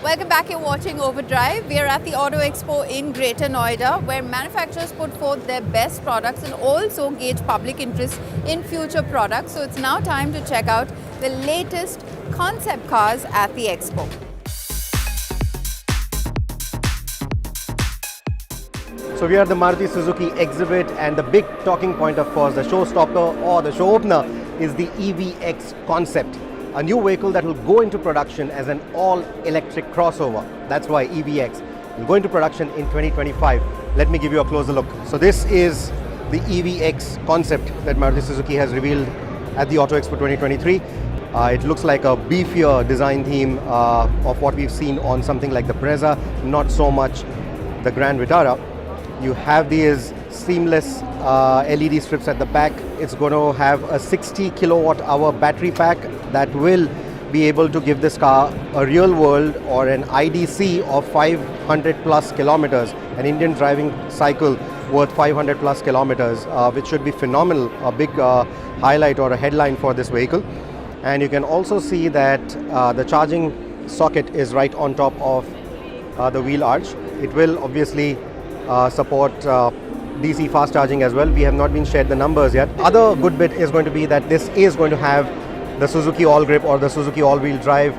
Welcome back, you're watching Overdrive. We are at the Auto Expo in Greater Noida, where manufacturers put forth their best products and also gauge public interest in future products. So it's now time to check out the latest concept cars at the Expo. So we are at the Maruti Suzuki exhibit, and the big talking point, of course, the showstopper or the show opener is the EVX concept. A new vehicle that will go into production as an all-electric crossover. That's why EVX will go into production in 2025. Let me give you a closer look. So this is the EVX concept that Maruti Suzuki has revealed at the Auto Expo 2023. It looks like a beefier design theme of what we've seen on something like the Brezza, not so much the Grand Vitara. You have these seamless LED strips at the back. It's going to have a 60 kilowatt hour battery pack that will be able to give this car a real world or an IDC of 500 plus kilometers, an Indian driving cycle worth 500 plus kilometers, which should be phenomenal, a big highlight or a headline for this vehicle. And you can also see that the charging socket is right on top of the wheel arch. It will obviously support DC fast charging as well. We have not been shared the numbers yet. Other good bit is going to be that this is going to have the Suzuki All Grip or the Suzuki All-Wheel Drive,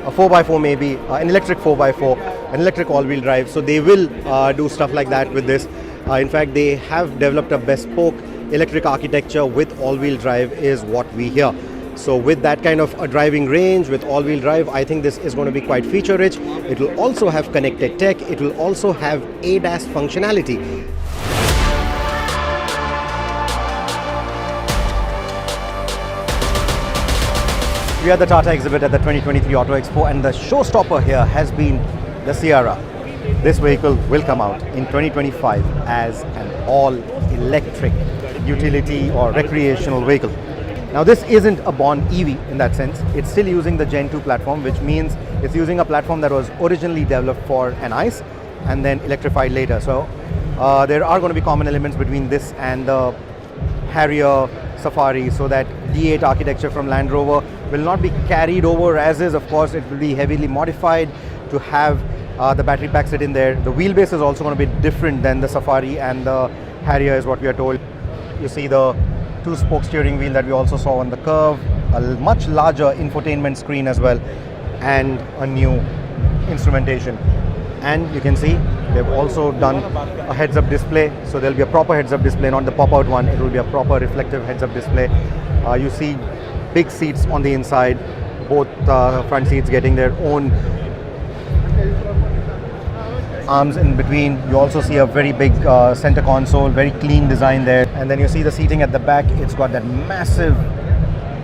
a 4x4 maybe, an electric 4x4, an electric all-wheel drive. So they will do stuff like that with this. In fact, they have developed a bespoke electric architecture with all-wheel drive is what we hear. So with that kind of a driving range, with all-wheel drive, I think this is going to be quite feature-rich. It will also have connected tech. It will also have ADAS functionality. We are at the Tata exhibit at the 2023 Auto Expo, and the showstopper here has been the Sierra. This vehicle will come out in 2025 as an all-electric utility or recreational vehicle. Now this isn't a born EV in that sense. It's still using the Gen 2 platform, which means it's using a platform that was originally developed for an ICE and then electrified later. So there are going to be common elements between this and the Harrier Safari, so that D8 architecture from Land Rover will not be carried over as is. Of course, it will be heavily modified to have the battery pack sit in there. The wheelbase is also going to be different than the Safari and the Harrier is what we are told. You see the two-spoke steering wheel that we also saw on the Curvv, a much larger infotainment screen as well, and a new instrumentation. And you can see they've also done a heads-up display, so there'll be a proper heads-up display, not the pop-out one. It will be a proper reflective heads-up display. You see big seats on the inside, both front seats getting their own arms in between. You also see a very big center console, very clean design there. And then you see the seating at the back. It's got that massive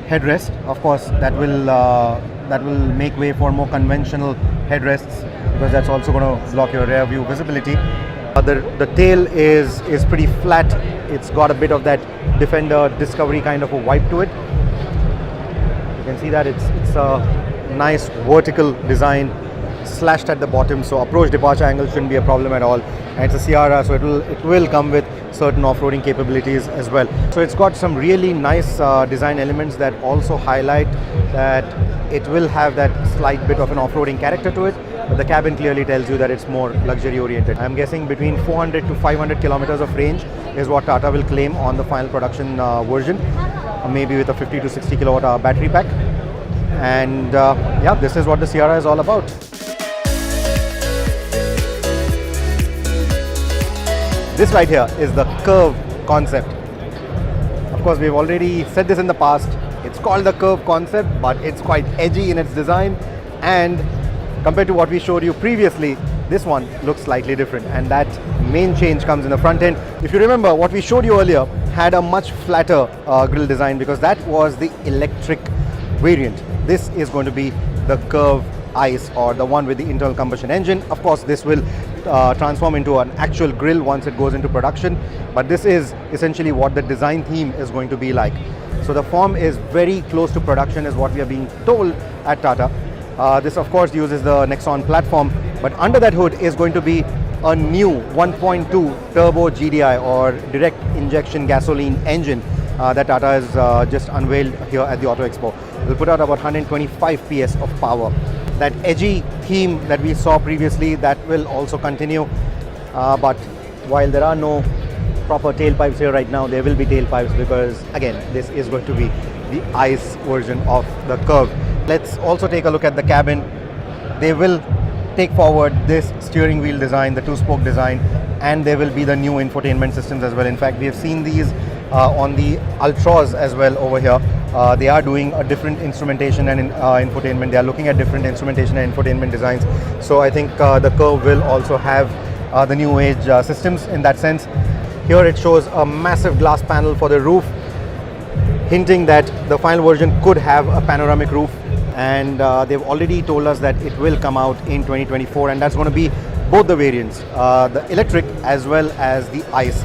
headrest. Of course, that will make way for more conventional headrests, because that's also going to block your rear view visibility. The tail is pretty flat. It's got a bit of that Defender Discovery kind of a vibe to it. You can see that it's a nice vertical design, slashed at the bottom, so approach departure angle shouldn't be a problem at all. And it's a Sierra, so it will come with certain off-roading capabilities as well. So it's got some really nice design elements that also highlight that it will have that slight bit of an off-roading character to it, but the cabin clearly tells you that it's more luxury oriented. I'm guessing between 400 to 500 kilometers of range is what Tata will claim on the final production version, maybe with a 50 to 60 kilowatt hour battery pack. And yeah, this is what the Sierra is all about. This right here is the Curvv concept. Of course, we've already said this in the past. It's called the Curvv concept, but it's quite edgy in its design. And compared to what we showed you previously, this one looks slightly different. And that main change comes in the front end. If you remember, what we showed you earlier had a much flatter grille design, because that was the electric variant. This is going to be the Curvv ICE, or the one with the internal combustion engine. Of course, this will transform into an actual grille once it goes into production, but this is essentially what the design theme is going to be like. So the form is very close to production is what we are being told at Tata. This of course uses the Nexon platform, but under that hood is going to be a new 1.2 turbo GDI or direct injection gasoline engine that Tata has just unveiled here at the Auto Expo. It will put out about 125 PS of power. that edgy theme that we saw previously, that will also continue. But while there are no proper tailpipes here right now, there will be tailpipes because again, this is going to be the ICE version of the Curvv. Let's also take a look at the cabin. They will take forward this steering wheel design, the two-spoke design, and there will be the new infotainment systems as well. In fact, we have seen these on the Ultras as well over here. They are doing a different instrumentation and infotainment. They are looking at different instrumentation and infotainment designs. So I think the Curvv will also have the new age systems in that sense. Here it shows a massive glass panel for the roof, hinting that the final version could have a panoramic roof, and they've already told us that it will come out in 2024, and that's going to be both the variants, the electric as well as the ICE.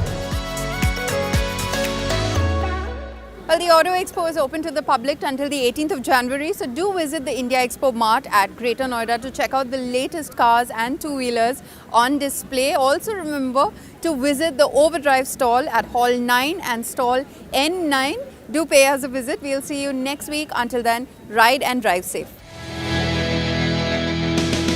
Well, the Auto Expo is open to the public until the 18th of January, so do visit the India Expo Mart at Greater Noida to check out the latest cars and two-wheelers on display. Also remember to visit the Overdrive stall at Hall 9 and stall N9. Do pay us a visit. We'll see you next week. Until then, ride and drive safe.